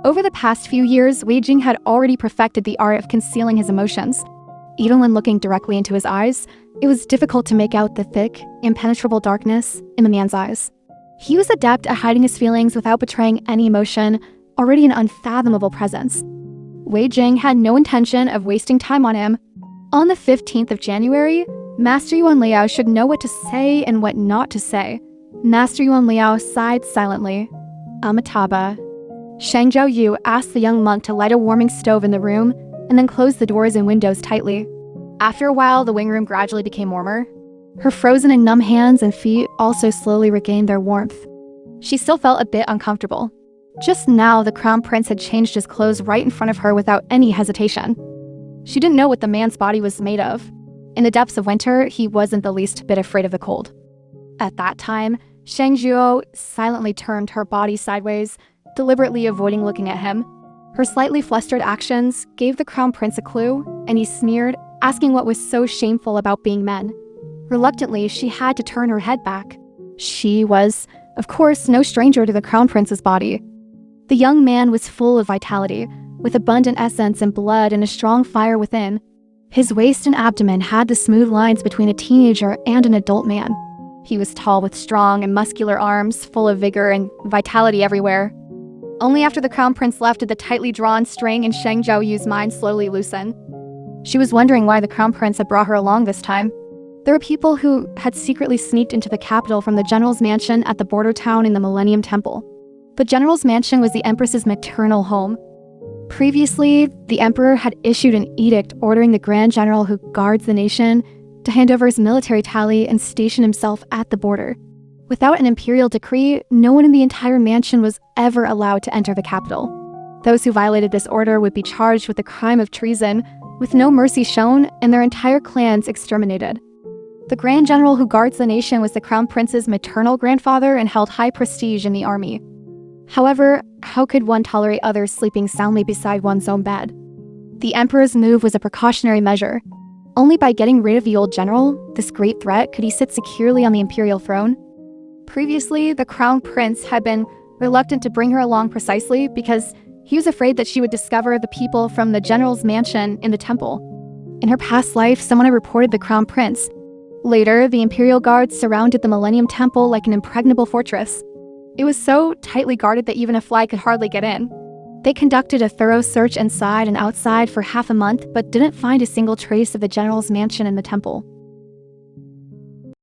Over the past few years, Wei Jing had already perfected the art of concealing his emotions. Even when looking directly into his eyes, it was difficult to make out the thick, impenetrable darkness in the man's eyes. He was adept at hiding his feelings without betraying any emotion, already an unfathomable presence. Wei Jing had no intention of wasting time on him. On the 15th of January, Master Yuan Liao should know what to say and what not to say. Master Yuan Liao sighed silently. Amitabha. Sheng Jiaoyu asked the young monk to light a warming stove in the room and then close the doors and windows tightly. After a while, the wing room gradually became warmer. Her frozen and numb hands and feet also slowly regained their warmth. She still felt a bit uncomfortable. Just now, the Crown Prince had changed his clothes right in front of her without any hesitation. She didn't know what the man's body was made of. In the depths of winter, he wasn't the least bit afraid of the cold. At that time, Sheng Jiaoyu silently turned her body sideways, deliberately avoiding looking at him. Her slightly flustered actions gave the Crown Prince a clue, and he sneered, asking what was so shameful about being men. Reluctantly, she had to turn her head back. She was, of course, no stranger to the Crown Prince's body. The young man was full of vitality, with abundant essence and blood and a strong fire within. His waist and abdomen had the smooth lines between a teenager and an adult man. He was tall with strong and muscular arms, full of vigor and vitality everywhere. Only after the Crown Prince left did the tightly drawn string in Sheng Jiaoyu's mind slowly loosen. She was wondering why the Crown Prince had brought her along this time. There were people who had secretly sneaked into the capital from the general's mansion at the border town in the Millennium Temple. The general's mansion was the Empress's maternal home. Previously, the Emperor had issued an edict ordering the Grand General who guards the nation to hand over his military tally and station himself at the border. Without an imperial decree, no one in the entire mansion was ever allowed to enter the capital. Those who violated this order would be charged with the crime of treason, with no mercy shown, and their entire clans exterminated. The Grand General who guards the nation was the Crown Prince's maternal grandfather and held high prestige in the army. However, how could one tolerate others sleeping soundly beside one's own bed? The Emperor's move was a precautionary measure. Only by getting rid of the old general, this great threat, could he sit securely on the imperial throne. Previously, the Crown Prince had been reluctant to bring her along precisely because he was afraid that she would discover the people from the general's mansion in the temple. In her past life, someone had reported the Crown Prince. Later, the imperial guards surrounded the Millennium Temple like an impregnable fortress. It was so tightly guarded that even a fly could hardly get in. They conducted a thorough search inside and outside for half a month, but didn't find a single trace of the general's mansion in the temple.